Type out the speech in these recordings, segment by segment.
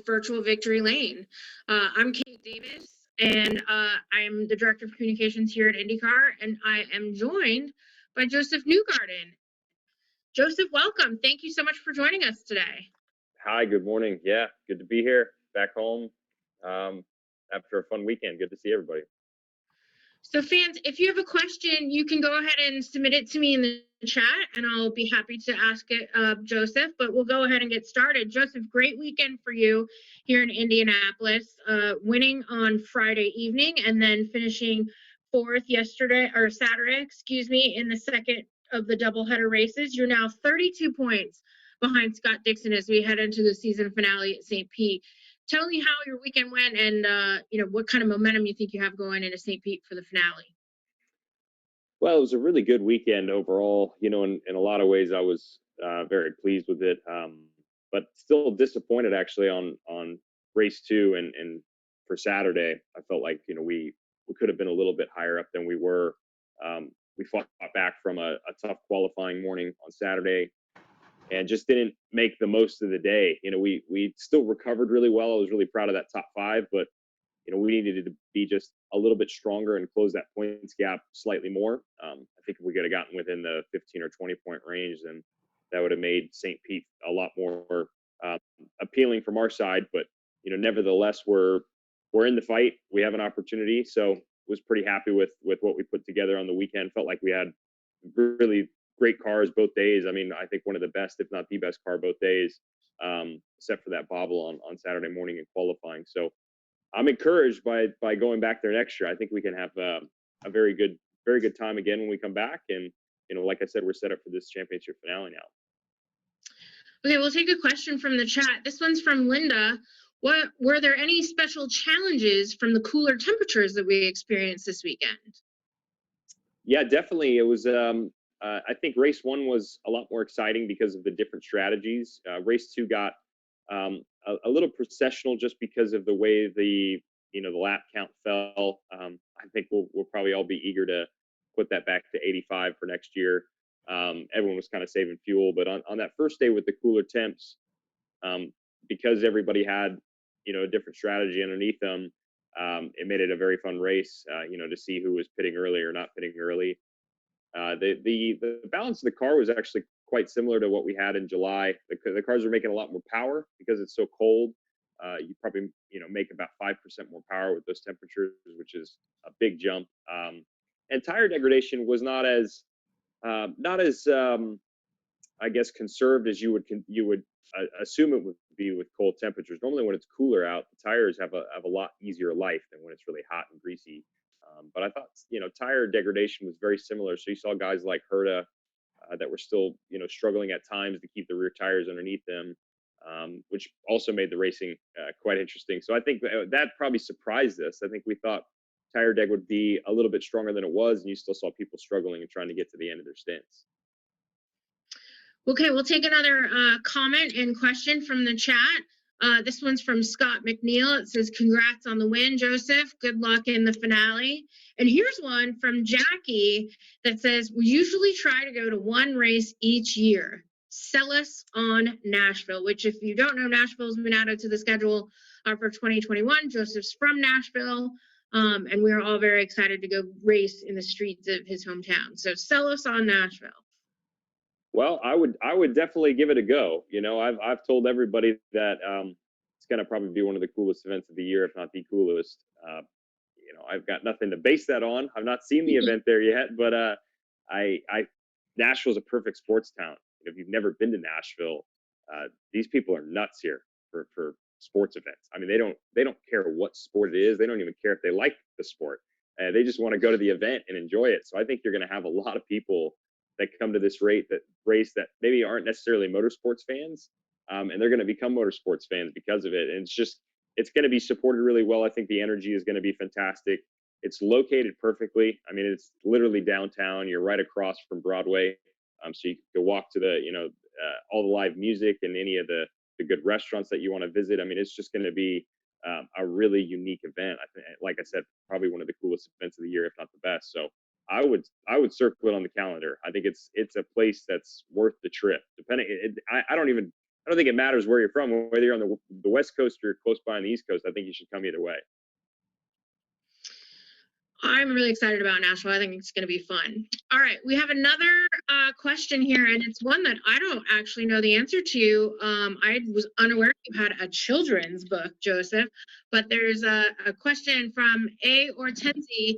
Virtual Victory Lane. I'm Kate Davis, and I'm the Director of Communications here at IndyCar, and I am joined by Joseph Newgarden. Joseph, welcome. Thank you so much for joining us today. Hi, good morning. Yeah, good to be here, back home after a fun weekend. Good to see everybody. So fans, if you have a question, you can go ahead and submit it to me in the chat, and I'll be happy to ask it of Joseph, but we'll go ahead and get started. Joseph, great weekend for you here in Indianapolis, winning on Friday evening and then finishing fourth Saturday, in the second of the doubleheader races. You're now 32 points behind Scott Dixon as we head into the season finale at St. Pete. Tell me how your weekend went and, what kind of momentum you think you have going into St. Pete for the finale. Well, it was a really good weekend overall. In a lot of ways, I was very pleased with it, but still disappointed actually on race 2 and for Saturday. I felt like we could have been a little bit higher up than we were. We fought back from a tough qualifying morning on Saturday, and just didn't make the most of the day. We still recovered really well. I was really proud of that top 5, but we needed to be just a little bit stronger and close that points gap slightly more. I think if we could have gotten within the 15 or 20 point range, then that would have made St. Pete a lot more appealing from our side. But nevertheless, we're in the fight. We have an opportunity, so was pretty happy with what we put together on the weekend. Felt like we had really great cars both days. I mean, I think one of the best, if not the best car both days, except for that bobble on Saturday morning in qualifying. So I'm encouraged by going back there next year. I think we can have a very good time again when we come back. And like I said, we're set up for this championship finale now. Okay, we'll take a question from the chat. This one's from Linda. Were there any special challenges from the cooler temperatures that we experienced this weekend? Yeah, definitely. It was. I think race 1 was a lot more exciting because of the different strategies. Race 2 got a little processional just because of the way the lap count fell. I think we'll probably all be eager to put that back to 85 for next year. Everyone was kind of saving fuel, but on that first day with the cooler temps, because everybody had a different strategy underneath them, it made it a very fun race. To see who was pitting early or not pitting early. The balance of the car was actually quite similar to what we had in July. The cars are making a lot more power because it's so cold. You probably make about 5% more power with those temperatures, which is a big jump. And tire degradation was not as I guess conserved as you would assume it would be with cold temperatures. Normally, when it's cooler out, the tires have a lot easier life than when it's really hot and greasy. But I thought tire degradation was very similar. So you saw guys like Herta that were still struggling at times to keep the rear tires underneath them, which also made the racing quite interesting. So I think that probably surprised us. I think we thought tire deg would be a little bit stronger than it was, and you still saw people struggling and trying to get to the end of their stints. Okay, we'll take another comment and question from the chat. This one's from Scott McNeil. It says, congrats on the win, Joseph. Good luck in the finale. And here's one from Jackie that says, we usually try to go to one race each year. Sell us on Nashville, which if you don't know, Nashville's been added to the schedule for 2021. Joseph's from Nashville, and we're all very excited to go race in the streets of his hometown. So sell us on Nashville. Well, I would definitely give it a go. I've told everybody that it's going to probably be one of the coolest events of the year, if not the coolest. I've got nothing to base that on. I've not seen the event there yet, but Nashville's a perfect sports town. If you've never been to Nashville, these people are nuts here for sports events. I mean, they don't care what sport it is. They don't even care if they like the sport. They just want to go to the event and enjoy it. So I think you're going to have a lot of people that come to this race that maybe aren't necessarily motorsports fans, and they're going to become motorsports fans because of it. And it's going to be supported really well. I think the energy is going to be fantastic. It's located perfectly. I mean, it's literally downtown. You're right across from Broadway, so you can walk to the all the live music and any of the good restaurants that you want to visit. I mean, it's just going to be a really unique event. I think, like I said, probably one of the coolest events of the year, if not the best. So I would circle it on the calendar. I think it's a place that's worth the trip. I don't even I don't think it matters where you're from, whether you're on the West Coast or close by on the East Coast. I think you should come either way. I'm really excited about Nashville. I think it's going to be fun. All right, we have another question here, and it's one that I don't actually know the answer to. I was unaware you had a children's book, Joseph, but there's a question from A. Ortenzi.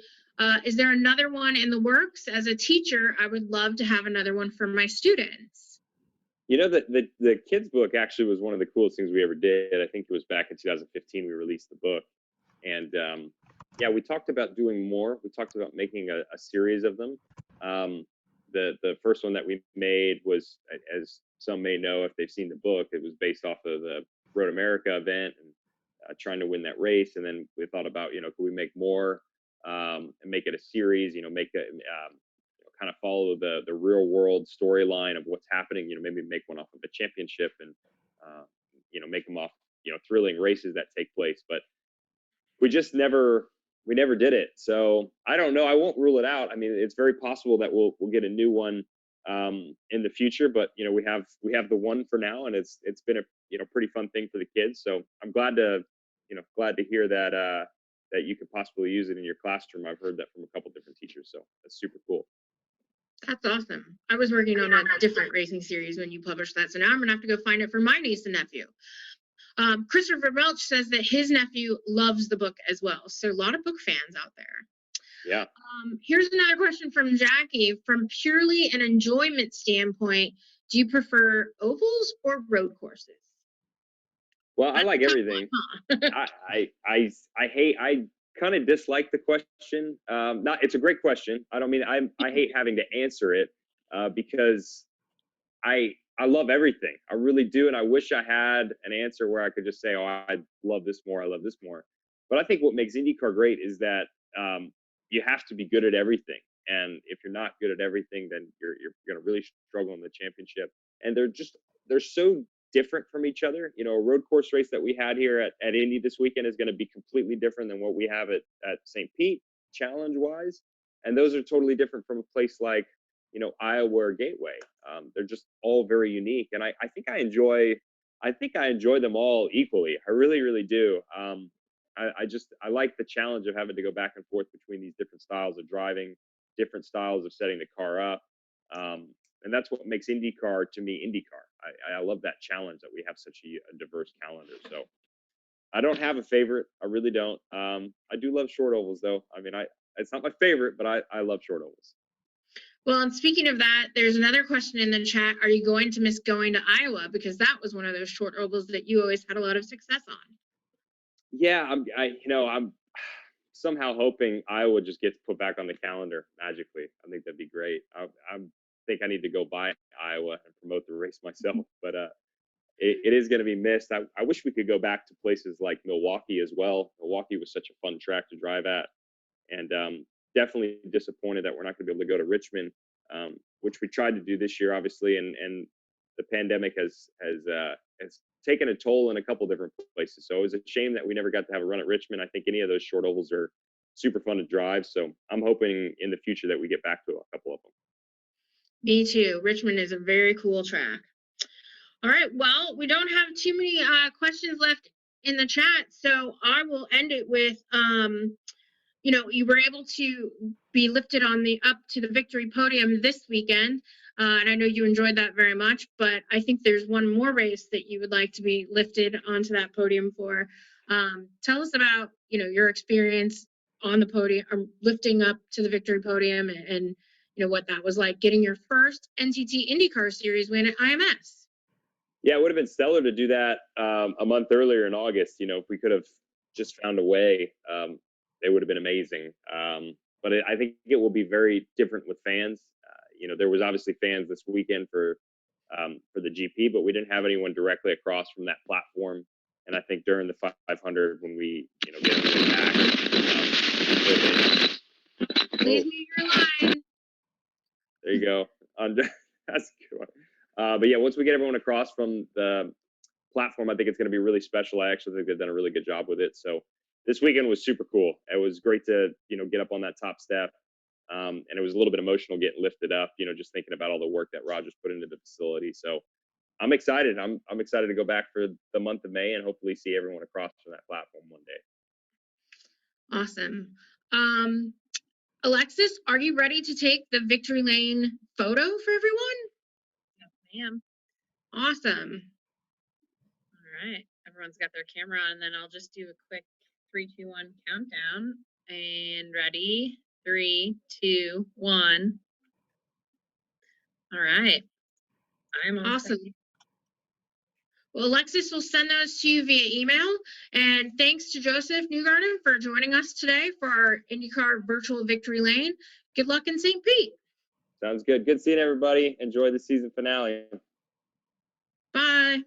Is there another one in the works? As a teacher, I would love to have another one for my students. You know, the kids book actually was one of the coolest things we ever did. I think it was back in 2015 we released the book, and yeah, we talked about doing more. We talked about making a series of them. The first one that we made was, as some may know if they've seen the book, it was based off of the Road America event and trying to win that race. And then we thought about, you know, could we make more and make it a series? You know, make it kind of follow the real world storyline of what's happening. You know, maybe make one off of a championship and you know, make them off, you know, thrilling races that take place. But we just never did it. So I don't know. I won't rule it out. I mean, it's very possible that we'll get a new one in the future. But you know, we have the one for now, and it's been a, you know, pretty fun thing for the kids. So I'm glad to hear that that you could possibly use it in your classroom. I've heard that from a couple different teachers. So that's super cool. That's awesome. I was working on a different racing series when you published that, so now I'm going to have to go find it for my niece and nephew. Christopher Welch says that his nephew loves the book as well. So a lot of book fans out there. Yeah. Here's another question from Jackie. From purely an enjoyment standpoint, do you prefer ovals or road courses? Well, I like everything. I kind of dislike the question. It's a great question. I don't mean I hate having to answer it because I love everything. I really do. And I wish I had an answer where I could just say, oh, I love this more. I love this more. But I think what makes IndyCar great is that you have to be good at everything. And if you're not good at everything, then you're going to really struggle in the championship. And they're so different from each other. You know, a road course race that we had here at Indy this weekend is going to be completely different than what we have at St. Pete, challenge wise. And those are totally different from a place like, you know, Iowa or Gateway. They're just all very unique, and I think I enjoy them all equally. I really, really do. I like the challenge of having to go back and forth between these different styles of driving, different styles of setting the car up, and that's what makes IndyCar to me IndyCar. I love that challenge that we have such a diverse calendar. So I don't have a favorite. I really don't. I do love short ovals though. I mean, it's not my favorite, but I love short ovals. Well, and speaking of that, there's another question in the chat. Are you going to miss going to Iowa? Because that was one of those short ovals that you always had a lot of success on. Yeah, I'm somehow hoping Iowa just gets put back on the calendar magically. I think that'd be great. I think I need to go by Iowa and promote the race myself, but it is going to be missed. I wish we could go back to places like Milwaukee as well. Milwaukee was such a fun track to drive at, and definitely disappointed that we're not going to be able to go to Richmond, which we tried to do this year, obviously, and the pandemic has taken a toll in a couple different places. So it was a shame that we never got to have a run at Richmond. I think any of those short ovals are super fun to drive. So I'm hoping in the future that we get back to a couple of them. Me too. Richmond is a very cool track. All right. Well, we don't have too many questions left in the chat, so I will end it with you know, you were able to be lifted up to the victory podium this weekend. And I know you enjoyed that very much, but I think there's one more race that you would like to be lifted onto that podium for. Tell us about, you know, your experience on the podium, lifting up to the victory podium, and you know, what that was like, getting your first NTT IndyCar Series win at IMS. Yeah, it would have been stellar to do that a month earlier in August. You know, if we could have just found a way, it would have been amazing. But I think it will be very different with fans. You know, there was obviously fans this weekend for the GP, but we didn't have anyone directly across from that platform. And I think during the 500, when we, you know, get everything back. Please mute your line. There you go. That's a good one. But yeah, once we get everyone across from the platform, I think it's going to be really special. I actually think they've done a really good job with it. So this weekend was super cool. It was great to, you know, get up on that top step. And it was a little bit emotional getting lifted up, you know, just thinking about all the work that Roger's put into the facility. So I'm excited. I'm excited to go back for the month of May and hopefully see everyone across from that platform one day. Awesome. Alexis, are you ready to take the victory lane photo for everyone? Yes, ma'am. Awesome. All right. Everyone's got their camera on, and then I'll just do a quick 3, 2, 1 countdown. And ready? 3, 2, 1. All right. I'm all Awesome. set. Well, Alexis will send those to you via email. And thanks to Joseph Newgarden for joining us today for our IndyCar virtual victory lane. Good luck in St. Pete. Sounds good. Good seeing everybody. Enjoy the season finale. Bye.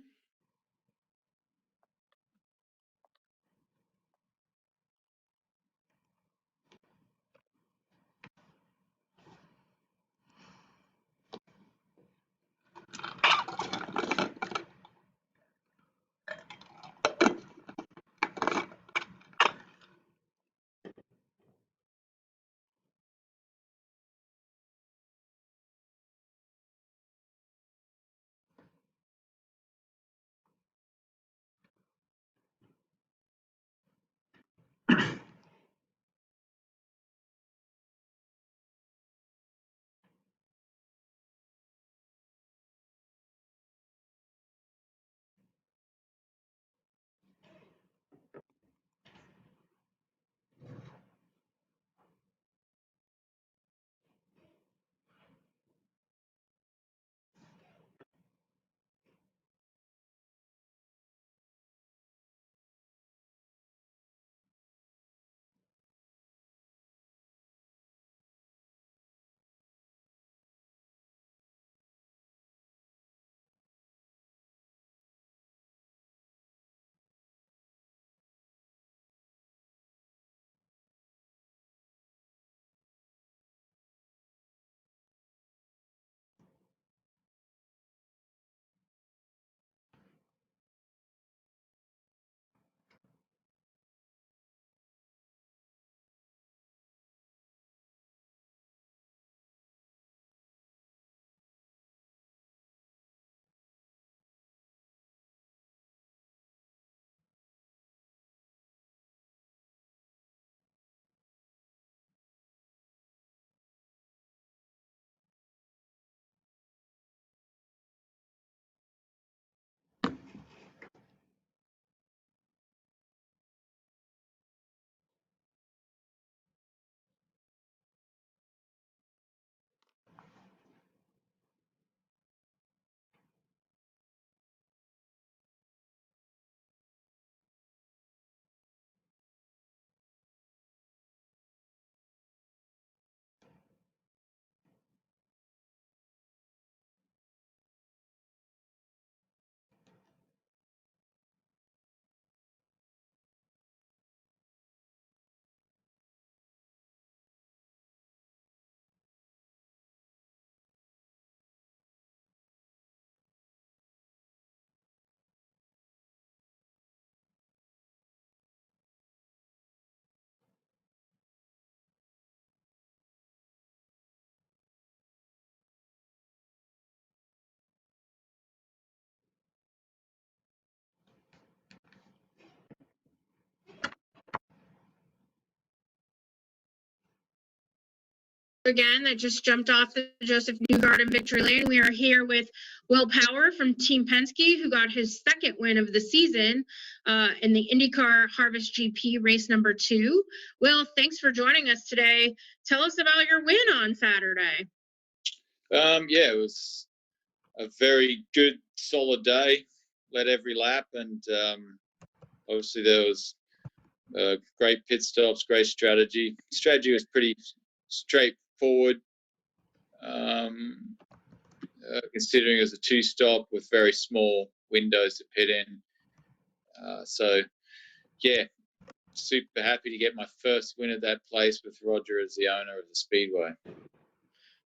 Again, that just jumped off the Joseph Newgarden victory lane. We are here with Will Power from Team Penske, who got his second win of the season in the IndyCar Harvest GP race number 2. Will, thanks for joining us today. Tell us about your win on Saturday. Yeah, it was a very good, solid day. Led every lap, and obviously there was great pit stops, great strategy. Strategy was pretty straightforward, considering it was a 2-stop with very small windows to pit in. So, yeah, super happy to get my first win at that place with Roger as the owner of the Speedway.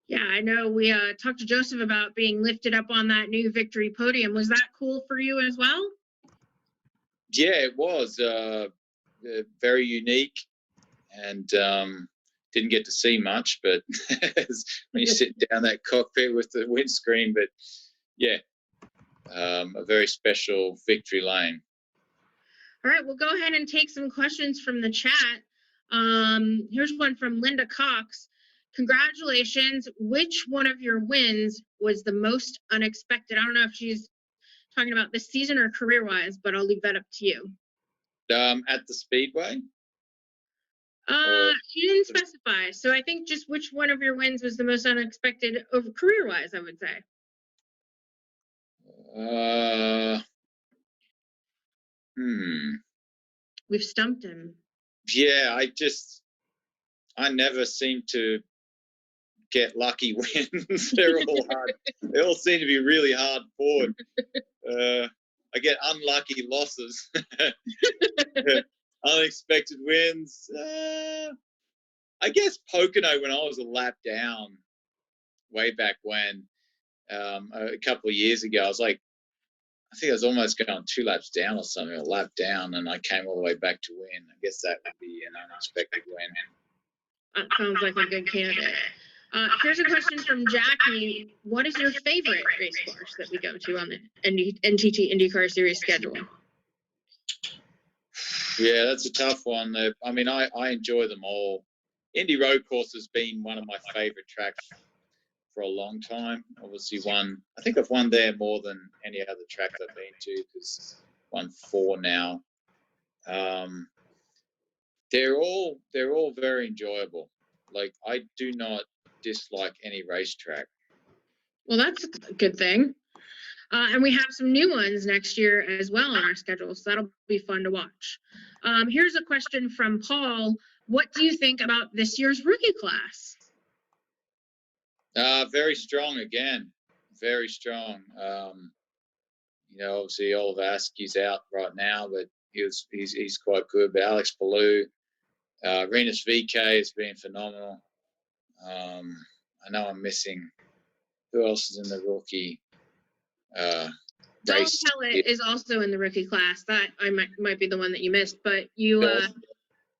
Yeah, I know we talked to Joseph about being lifted up on that new victory podium. Was that cool for you as well? Yeah, it was very unique, and didn't get to see much, but when you sit down that cockpit with the windscreen, but yeah, a very special victory lane. All right, we'll go ahead and take some questions from the chat. Here's one from Linda Cox. Congratulations. Which one of your wins was the most unexpected? I don't know if she's talking about this season or career-wise, but I'll leave that up to you. At the Speedway? She didn't specify. So I think just which one of your wins was the most unexpected over career-wise, I would say. We've stumped him. Yeah, I never seem to get lucky wins. They're all hard. They all seem to be really hard fought. I get unlucky losses. Unexpected wins. I guess Pocono when I was a lap down way back when, a couple of years ago, I think I was almost going 2 laps down or something, a lap down, and I came all the way back to win. I guess that would be an unexpected win. That sounds like a good candidate. Here's a question from Jackie. What is your favorite race course that we go to on the NTT IndyCar Series schedule? Yeah, that's a tough one. I mean, I enjoy them all. Indy Road Course has been one of my favorite tracks for a long time. Obviously I think I've won there more than any other track I've been to, because won 4 now. They're all very enjoyable. Like, I do not dislike any racetrack. Well, that's a good thing. And we have some new ones next year as well on our schedule, so that'll be fun to watch. Here's a question from Paul. What do you think about this year's rookie class? Very strong again. Very strong. Obviously Oliver Askew's out right now, but he's quite good. But Alex Ballou, Renus VK has been phenomenal. I know I'm missing. Who else is in the rookie race? Dylan Kellett is also in the rookie class. That I might be the one that you missed, but you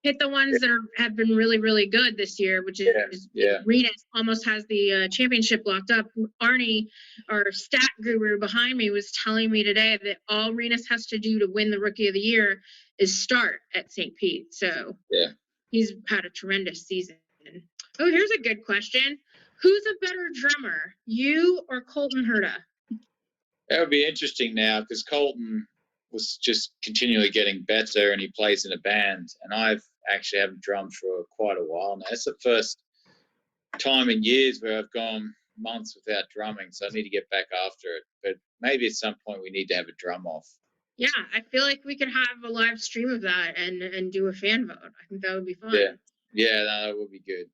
hit the ones that have been really, really good this year, which is Renus almost has the championship locked up. Arnie, our stat guru behind me, was telling me today that all Renus has to do to win the Rookie of the Year is start at St. Pete. So he's had a tremendous season. Oh, here's a good question. Who's a better drummer, you or Colton Herta? That would be interesting now, because Colton was just continually getting better, and he plays in a band, and I've actually haven't drummed for quite a while now. It's the first time in years where I've gone months without drumming, so I need to get back after it. But maybe at some point we need to have a drum off. Yeah, I feel like we could have a live stream of that and do a fan vote. I think that would be fun. Yeah, no, that would be good.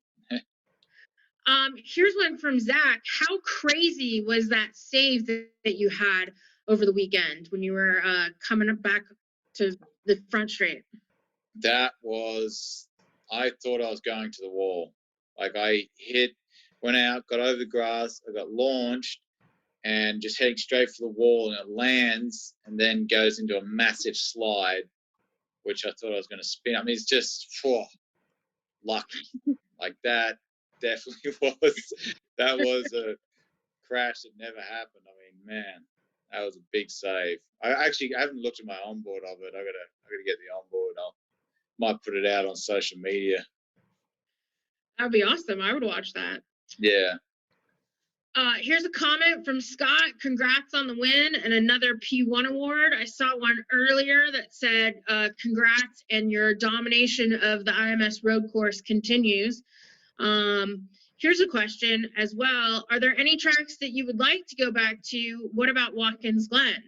Here's one from Zach. How crazy was that save that you had over the weekend when you were coming back to the front straight? That was, I thought I was going to the wall. Like, I went out, got over the grass, I got launched, and just heading straight for the wall, and it lands and then goes into a massive slide, which I thought I was going to spin. I mean, it's just lucky. Like, that definitely was a crash that never happened. I mean, man, that was a big save. I haven't looked at my onboard of it. I gotta get the onboard. Might put it out on social media. That would be awesome. I would watch that. Yeah. Here's a comment from Scott. Congrats on the win and another P1 award. I saw one earlier that said, congrats, and your domination of the IMS road course continues. Here's a question as well. Are there any tracks that you would like to go back to? What about Watkins Glen?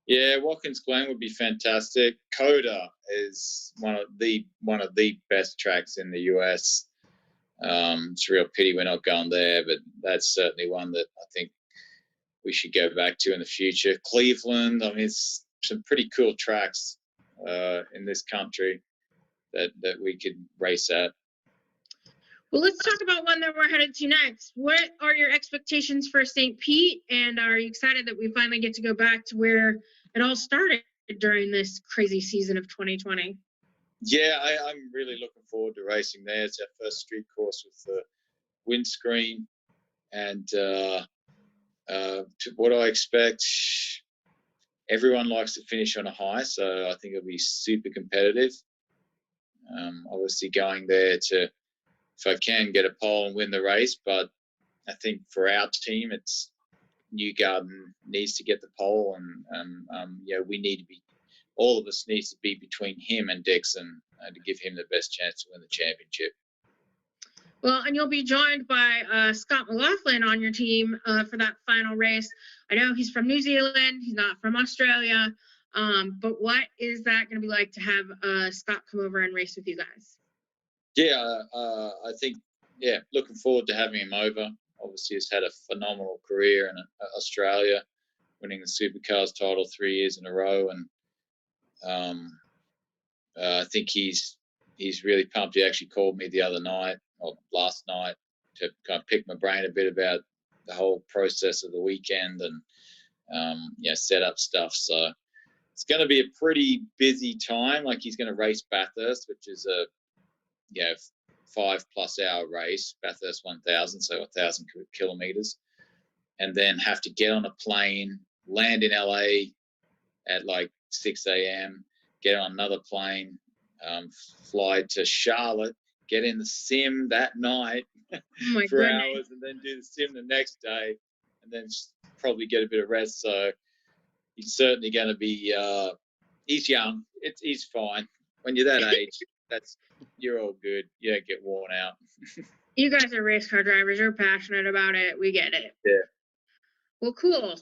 Yeah, Watkins Glen would be fantastic. Coda is one of the best tracks in the US. It's a real pity we're not going there, but that's certainly one that I think we should go back to in the future. Cleveland, I mean, it's some pretty cool tracks in this country that we could race at. Well, let's talk about one that we're headed to next. What are your expectations for St. Pete, and are you excited that we finally get to go back to where it all started during this crazy season of 2020? Yeah, I'm really looking forward to racing there. It's our first street course with the windscreen, and what do I expect? everyone likes to finish on a high, so I think it'll be super competitive. Obviously going there to, if I can, get a pole and win the race, but I think for our team, it's Newgarden needs to get the pole, and we need to be, all of us needs to be between him and Dixon to give him the best chance to win the championship. Well, and you'll be joined by Scott McLaughlin on your team for that final race. I know he's from New Zealand. He's not from Australia. But what is that going to be like to have Scott come over and race with you guys? Yeah, I think, looking forward to having him over. Obviously, he's had a phenomenal career in Australia, winning the Supercars title 3 years in a row. And I think he's really pumped. He actually called me the other night, or last night, to kind of pick my brain a bit about the whole process of the weekend and set up stuff. So it's going to be a pretty busy time. Like, he's going to race Bathurst, which is a 5+ hour race, Bathurst 1000, so 1,000 kilometers, and then have to get on a plane, land in LA at like 6 a.m., get on another plane, fly to Charlotte, get in the sim that night for hours, and then do the sim the next day, and then probably get a bit of rest. So he's certainly going to be, he's young. He's fine. When you're that age, you're all good. You don't get worn out. You guys are race car drivers. You're passionate about it. We get it. Yeah. Well, cool.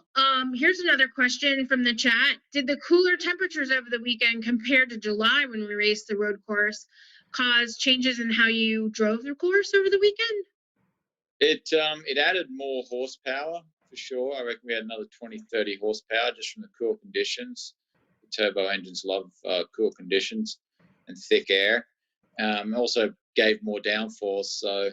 Here's another question from the chat. Did the cooler temperatures over the weekend compared to July when we raced the road course cause changes in how you drove the course over the weekend? It added more horsepower for sure. I reckon we had another 20-30 horsepower just from the cool conditions. The turbo engines love cool conditions and thick air. Also gave more downforce, so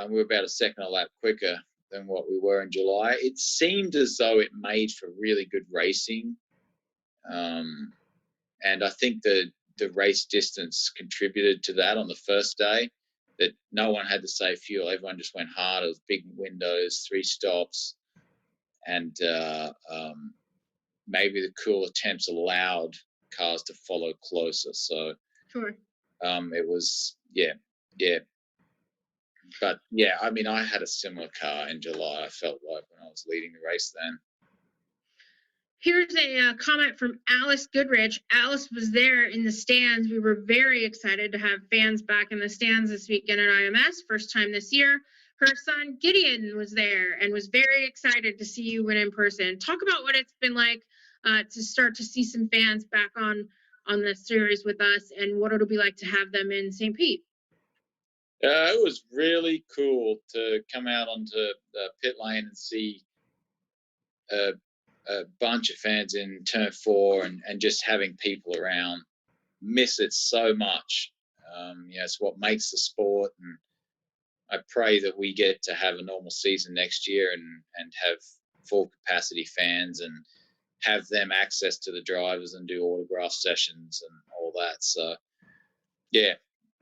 we were about a second a lap quicker than what we were in July. It seemed as though it made for really good racing, and I think the race distance contributed to that on the first day, that no one had to save fuel. Everyone just went hard. It was big windows, 3 stops, and maybe the cooler temps allowed cars to follow closer. So Sure. it was, yeah. But yeah, I mean, I had a similar car in July, I felt like, when I was leading the race then. Here's a comment from Alice Goodrich. Alice was there in the stands. We were very excited to have fans back in the stands this weekend at IMS, first time this year. Her son Gideon was there and was very excited to see you win in person. Talk about what it's been like to start to see some fans back on the series with us, and what it'll be like to have them in St. Pete. It was really cool to come out onto the pit lane and see a bunch of fans in turn 4 and just having people around. Miss it so much. It's what makes the sport, and I pray that we get to have a normal season next year and have full capacity fans and have them access to the drivers and do autograph sessions and all that. So yeah,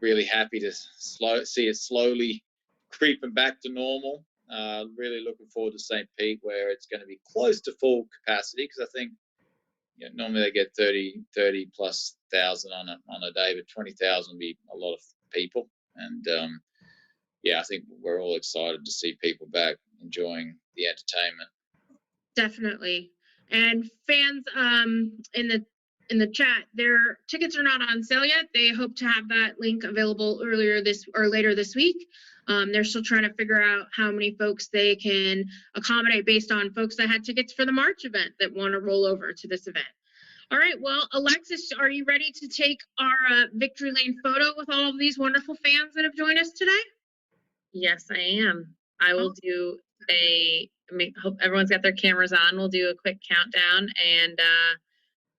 really happy to see it slowly creeping back to normal. Really looking forward to St. Pete, where it's going to be close to full capacity, because I think normally they get 30 plus thousand on a day, but 20,000 will be a lot of people. And I think we're all excited to see people back enjoying the entertainment. Definitely. And fans in the chat, their tickets are not on sale yet. They hope to have that link available later this week. They're still trying to figure out how many folks they can accommodate based on folks that had tickets for the March event that want to roll over to this event. All right, well, Alexis, are you ready to take our victory lane photo with all of these wonderful fans that have joined us today? Yes, I am. I will do hope everyone's got their cameras on. We'll do a quick countdown, and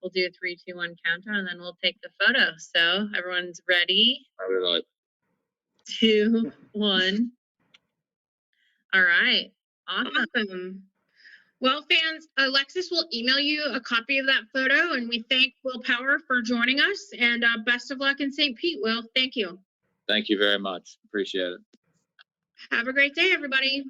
we'll do a 3, 2, 1 countdown, and then we'll take the photo. So everyone's ready? All right. 2, 1. All right. Awesome. Well, fans, Alexis will email you a copy of that photo, and we thank Will Power for joining us, and best of luck in St. Pete, Will. Thank you. Thank you very much. Appreciate it. Have a great day, everybody.